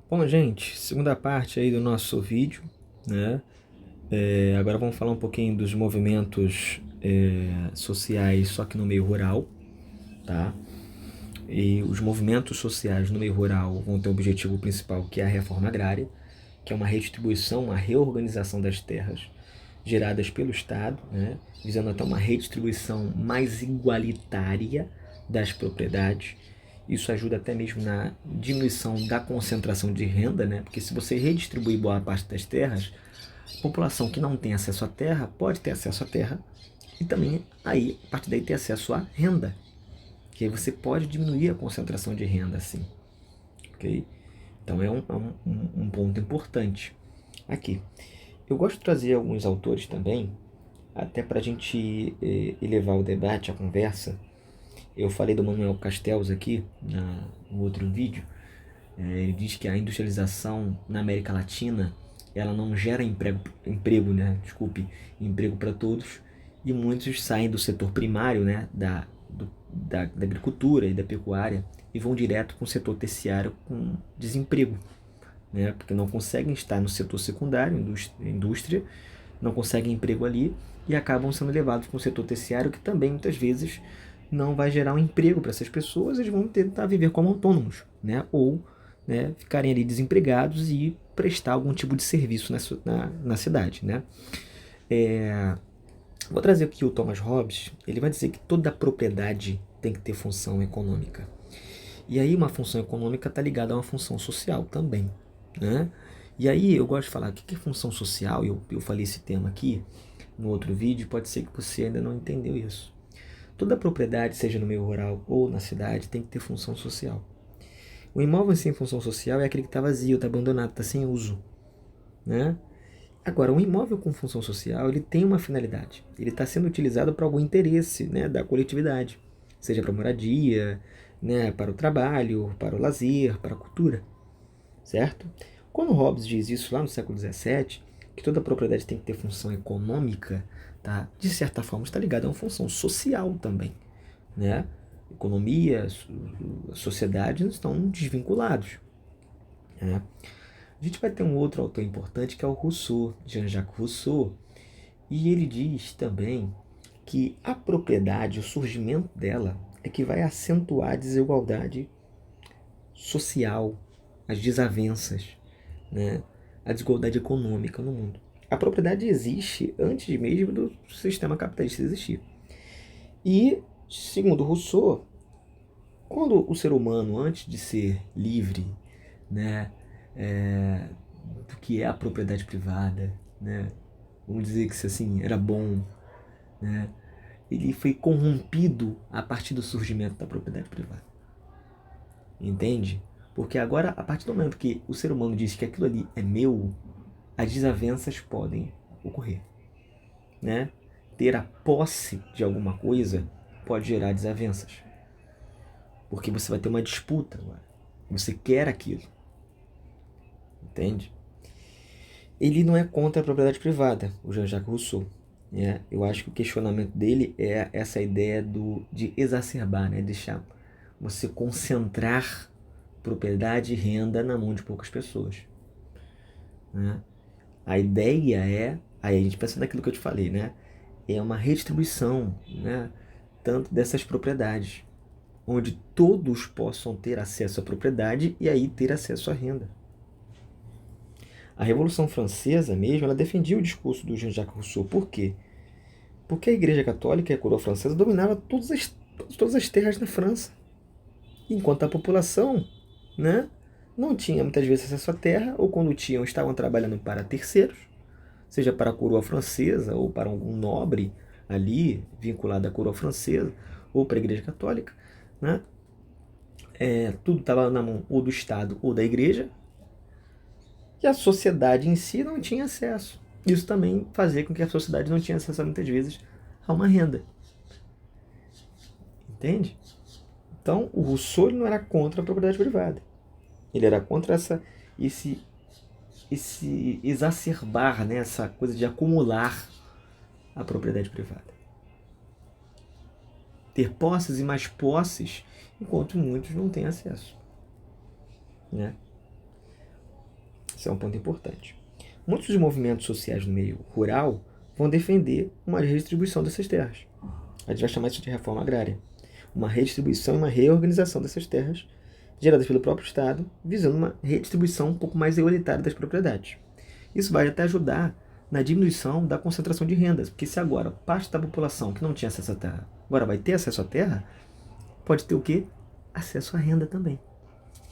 Bom, gente, segunda parte aí do nosso vídeo, né? Agora vamos falar um pouquinho dos movimentos sociais, só que no meio rural, tá? E os movimentos sociais no meio rural vão ter o objetivo principal, que é a reforma agrária, que é uma redistribuição, uma reorganização das terras geradas pelo Estado, né? Visando até uma redistribuição mais igualitária das propriedades. Isso ajuda até mesmo na diminuição da concentração de renda, né? Porque se você redistribuir boa parte das terras, a população que não tem acesso à terra pode ter acesso à terra e também aí, a partir daí, ter acesso à renda. Que aí você pode diminuir a concentração de renda assim, ok? Então é um ponto importante aqui. Eu gosto de trazer alguns autores também, até para a gente elevar o debate, a conversa. Eu falei do Manuel Castells aqui no outro vídeo. Ele diz que a industrialização na América Latina ela não gera emprego para todos, e muitos saem do setor primário, né, da agricultura e da pecuária, e vão direto para o setor terciário com desemprego, né, porque não conseguem estar no setor secundário, indústria, não conseguem emprego ali e acabam sendo levados para o setor terciário, que também muitas vezes não vai gerar um emprego para essas pessoas. Eles vão tentar viver como autônomos, né? Ou, né, ficarem ali desempregados e prestar algum tipo de serviço na cidade, né? Vou trazer aqui o Thomas Hobbes. Ele vai dizer que toda propriedade tem que ter função econômica. E aí uma função econômica está ligada a uma função social também, né? E aí eu gosto de falar o que é função social. Eu falei esse tema aqui no outro vídeo, pode ser que você ainda não entendeu isso. Toda propriedade, seja no meio rural ou na cidade, tem que ter função social. O imóvel sem função social é aquele que está vazio, está abandonado, está sem uso, né? Agora, um imóvel com função social, ele tem uma finalidade. Ele está sendo utilizado para algum interesse, né, da coletividade, seja para moradia, né, para o trabalho, para o lazer, para a cultura, certo? Quando Hobbes diz isso lá no século XVII, que toda propriedade tem que ter função econômica, tá? De certa forma está ligado a uma função social também, né? Economia, sociedade não estão desvinculados, né? A gente vai ter um outro autor importante que é o Rousseau, Jean-Jacques Rousseau, e ele diz também que a propriedade, o surgimento dela, é que vai acentuar a desigualdade social, as desavenças, né? A desigualdade econômica no mundo. A propriedade existe antes mesmo do sistema capitalista existir. E, segundo Rousseau, quando o ser humano, antes de ser livre, né, do que é a propriedade privada, né, vamos dizer que isso assim era bom, né, ele foi corrompido a partir do surgimento da propriedade privada. Entende? Porque agora, a partir do momento que o ser humano diz que aquilo ali é meu, as desavenças podem ocorrer, né? Ter a posse de alguma coisa pode gerar desavenças, porque você vai ter uma disputa agora. Você quer aquilo, entende? Ele não é contra a propriedade privada, o Jean-Jacques Rousseau. Né? Eu acho que o questionamento dele é essa ideia de exacerbar, né? Deixar você concentrar propriedade e renda na mão de poucas pessoas. Né? A ideia aí a gente pensa naquilo que eu te falei, né? É uma redistribuição, né? Tanto dessas propriedades, onde todos possam ter acesso à propriedade e aí ter acesso à renda. A Revolução Francesa mesmo, ela defendia o discurso do Jean-Jacques Rousseau. Por quê? Porque a Igreja Católica e a coroa francesa dominava todas as terras na França, enquanto a população, né, não tinha muitas vezes acesso à terra, ou quando tinham, estavam trabalhando para terceiros, seja para a coroa francesa ou para algum nobre ali vinculado à coroa francesa ou para a Igreja Católica, né? Tudo estava na mão ou do Estado ou da Igreja, e a sociedade em si não tinha acesso. Isso também fazia com que a sociedade não tinha acesso muitas vezes a uma renda. Entende? Então, o Rousseau não era contra a propriedade privada. Ele era contra esse, esse exacerbar, né, essa coisa de acumular a propriedade privada. Ter posses e mais posses, enquanto muitos não têm acesso. Né? Esse é um ponto importante. Muitos dos movimentos sociais no meio rural vão defender uma redistribuição dessas terras. A gente vai chamar isso de reforma agrária. Uma redistribuição e uma reorganização dessas terras, geradas pelo próprio Estado, visando uma redistribuição um pouco mais igualitária das propriedades. Isso vai até ajudar na diminuição da concentração de rendas, porque se agora parte da população que não tinha acesso à terra agora vai ter acesso à terra, pode ter o quê? Acesso à renda também.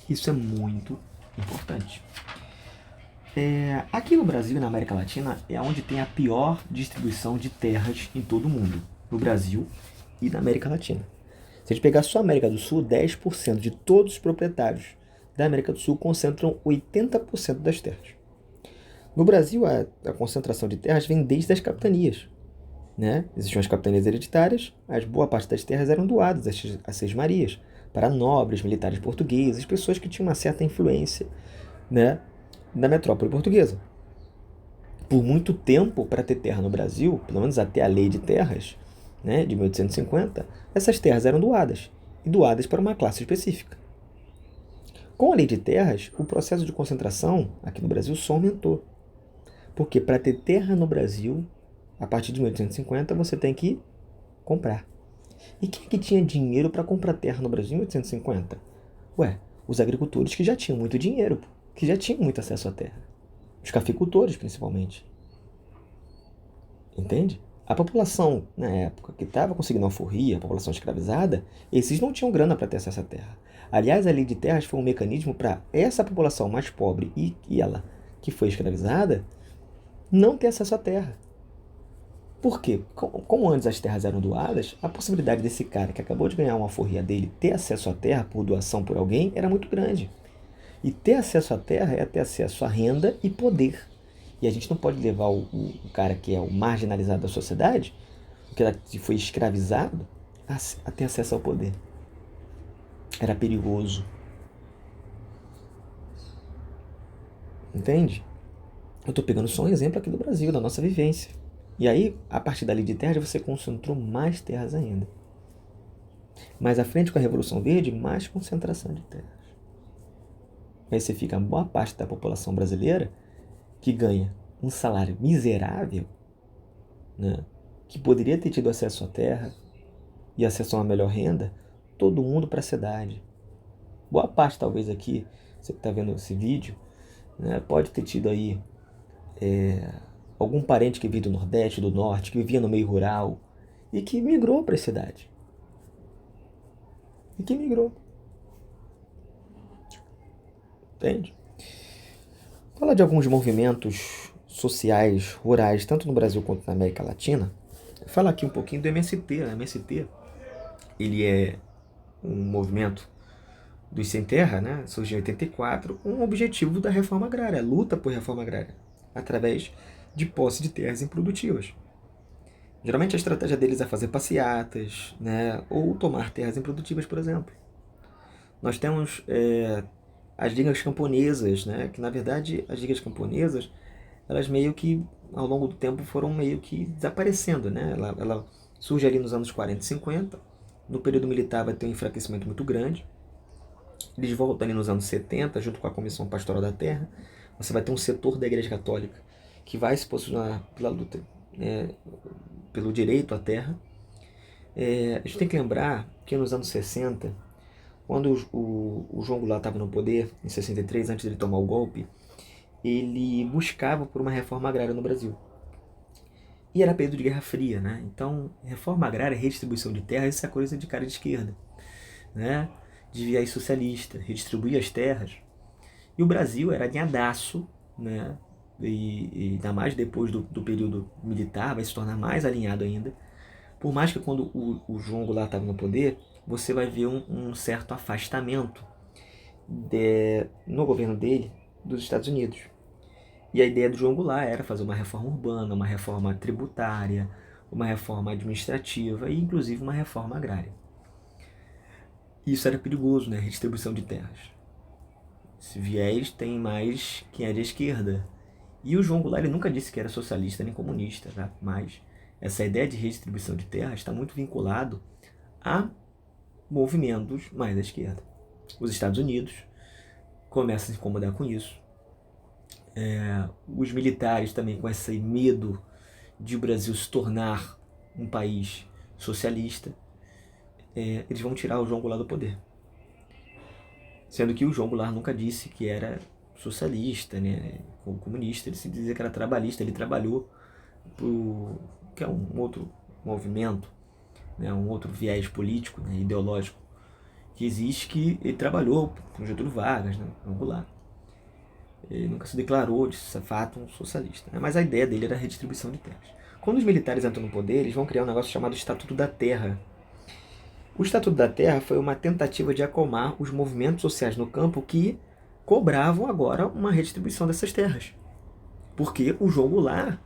Isso é muito importante. Aqui no Brasil e na América Latina é onde tem a pior distribuição de terras em todo o mundo. No Brasil e na América Latina. Se a gente pegar só a América do Sul, 10% de todos os proprietários da América do Sul concentram 80% das terras. No Brasil, a concentração de terras vem desde as capitanias. Né? Existiam as capitanias hereditárias, mas boa parte das terras eram doadas às Seis Marias, para nobres, militares portugueses, pessoas que tinham uma certa influência, né, na metrópole portuguesa. Por muito tempo, para ter terra no Brasil, pelo menos até a Lei de Terras, né, de 1850, essas terras eram doadas, e doadas para uma classe específica. Com a Lei de Terras, o processo de concentração aqui no Brasil só aumentou. Porque para ter terra no Brasil, a partir de 1850, você tem que comprar. E quem é que tinha dinheiro para comprar terra no Brasil em 1850? Os agricultores que já tinham muito dinheiro, que já tinham muito acesso à terra. Os cafeicultores, principalmente. Entende? A população, na época, que estava conseguindo alforria, a população escravizada, esses não tinham grana para ter acesso à terra. Aliás, a Lei de Terras foi um mecanismo para essa população mais pobre e ela, que foi escravizada, não ter acesso à terra. Por quê? Como antes as terras eram doadas, a possibilidade desse cara que acabou de ganhar uma alforria dele ter acesso à terra por doação por alguém era muito grande. E ter acesso à terra é ter acesso à renda e poder. E a gente não pode levar o cara que é o marginalizado da sociedade, o que foi escravizado, a ter acesso ao poder. Era perigoso. Entende? Eu estou pegando só um exemplo aqui do Brasil, da nossa vivência. E aí, a partir da Lei de Terras, você concentrou mais terras ainda. Mais à frente, com a Revolução Verde, mais concentração de terras. Aí você fica boa parte da população brasileira que ganha um salário miserável, né, que poderia ter tido acesso à terra e acesso a uma melhor renda, todo mundo para a cidade. Boa parte, talvez aqui, você que está vendo esse vídeo, né, pode ter tido aí algum parente que veio do Nordeste, do Norte, que vivia no meio rural e que migrou para a cidade. Entende? Falar de alguns movimentos sociais rurais, tanto no Brasil quanto na América Latina. Falar aqui um pouquinho do MST. O MST, ele é um movimento dos sem terra, né? Surgiu em 84, com o objetivo da reforma agrária, luta por reforma agrária, através de posse de terras improdutivas. Geralmente a estratégia deles é fazer passeatas, né? Ou tomar terras improdutivas, por exemplo. Nós temos as ligas camponesas, né? Que na verdade as ligas camponesas, elas meio que ao longo do tempo foram meio que desaparecendo, né? Ela surge ali nos anos 40 e 50, no período militar vai ter um enfraquecimento muito grande, eles voltam ali nos anos 70, junto com a Comissão Pastoral da Terra, você vai ter um setor da Igreja Católica que vai se posicionar pela luta, pelo direito à terra. A gente tem que lembrar que nos anos 60, quando o João Goulart estava no poder, em 63, antes dele tomar o golpe, ele buscava por uma reforma agrária no Brasil. E era período de Guerra Fria, né? Então, reforma agrária, redistribuição de terras, isso é coisa de cara de esquerda, né? De viés socialista, redistribuir as terras. E o Brasil era alinhadaço, né? E ainda mais depois do período militar, vai se tornar mais alinhado ainda. Por mais que quando o João Goulart estava no poder, você vai ver um certo afastamento no governo dele dos Estados Unidos. E a ideia do João Goulart era fazer uma reforma urbana, uma reforma tributária, uma reforma administrativa e inclusive uma reforma agrária. Isso era perigoso, né? Redistribuição de terras. Esse viés tem mais quem é de esquerda. E o João Goulart ele nunca disse que era socialista nem comunista, tá? Mas essa ideia de redistribuição de terras está muito vinculado a movimentos mais da esquerda. Os Estados Unidos começam a se incomodar com isso. Os militares também com esse medo de o Brasil se tornar um país socialista, eles vão tirar o João Goulart do poder. Sendo que o João Goulart nunca disse que era socialista, né, comunista, ele se dizia que era trabalhista, ele trabalhou pro, que é um outro movimento, né, um outro viés político, né, ideológico, que existe, que ele trabalhou com Getúlio Vargas, né, João Goulart. Ele nunca se declarou, de fato, um socialista, né, mas a ideia dele era a redistribuição de terras. Quando os militares entram no poder, eles vão criar um negócio chamado Estatuto da Terra. O Estatuto da Terra foi uma tentativa de acalmar os movimentos sociais no campo que cobravam agora uma redistribuição dessas terras. Porque o João Goulart,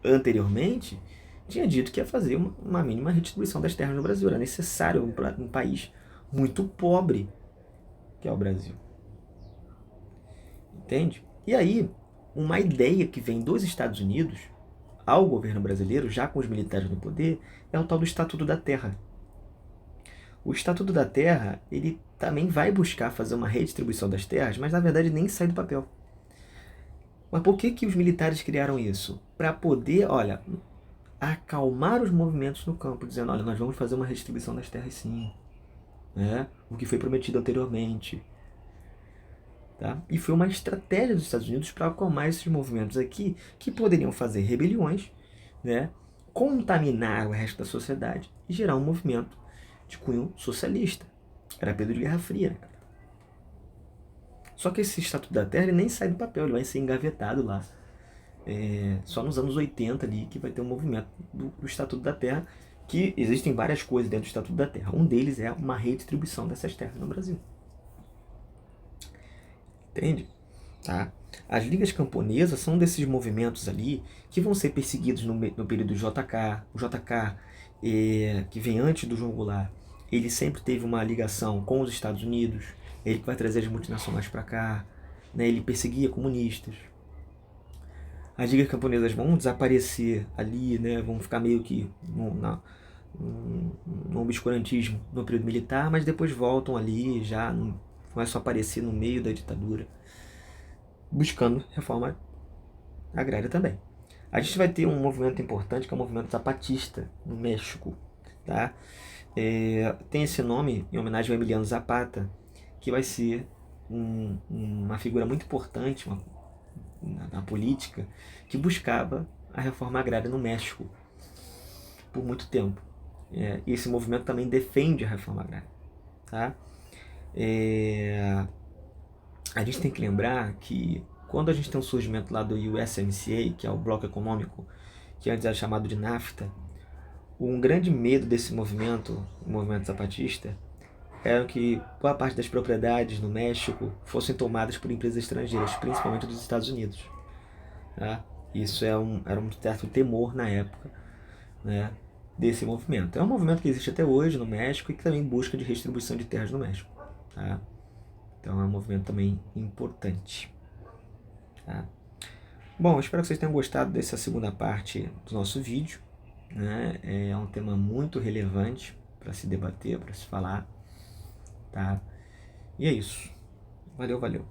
anteriormente, tinha dito que ia fazer uma mínima redistribuição das terras no Brasil. Era necessário um país muito pobre, que é o Brasil. Entende? E aí, uma ideia que vem dos Estados Unidos ao governo brasileiro, já com os militares no poder, é o tal do Estatuto da Terra. O Estatuto da Terra, ele também vai buscar fazer uma redistribuição das terras, mas na verdade nem sai do papel. Mas por que os militares criaram isso? Para poder, olha, acalmar os movimentos no campo, dizendo, olha, nós vamos fazer uma redistribuição das terras sim, né? O que foi prometido anteriormente. Tá? E foi uma estratégia dos Estados Unidos para acalmar esses movimentos aqui, que poderiam fazer rebeliões, né? Contaminar o resto da sociedade e gerar um movimento de cunho socialista. Era Pedro de Guerra Fria, né, cara? Só que esse Estatuto da Terra ele nem sai do papel, ele vai ser engavetado lá. Só nos anos 80 ali que vai ter um movimento do Estatuto da Terra, que existem várias coisas dentro do Estatuto da Terra. Um deles é uma redistribuição dessas terras no Brasil. Entende? Tá? As ligas camponesas são desses movimentos ali que vão ser perseguidos no período JK. O JK, que vem antes do João Goulart, ele sempre teve uma ligação com os Estados Unidos, ele que vai trazer as multinacionais para cá, né? Ele perseguia comunistas. As ligas camponesas vão desaparecer ali, né? Vão ficar meio que no obscurantismo no período militar, mas depois voltam ali, já começam a aparecer no meio da ditadura, buscando reforma agrária também. A gente vai ter um movimento importante, que é o movimento zapatista, no México. Tá? Tem esse nome em homenagem ao Emiliano Zapata, que vai ser uma figura muito importante na política, que buscava a reforma agrária no México por muito tempo. E esse movimento também defende a reforma agrária. Tá? A gente tem que lembrar que quando a gente tem o surgimento lá do USMCA, que é o bloco econômico, que antes era chamado de NAFTA, um grande medo desse movimento, o movimento zapatista, era que boa parte das propriedades no México fossem tomadas por empresas estrangeiras, principalmente dos Estados Unidos. Tá? Isso era um certo temor na época, né, desse movimento. É um movimento que existe até hoje no México e que também busca de redistribuição de terras no México. Tá? Então é um movimento também importante. Tá? Bom, espero que vocês tenham gostado dessa segunda parte do nosso vídeo. Né? É um tema muito relevante para se debater, para se falar. Tá? E é isso. Valeu, valeu.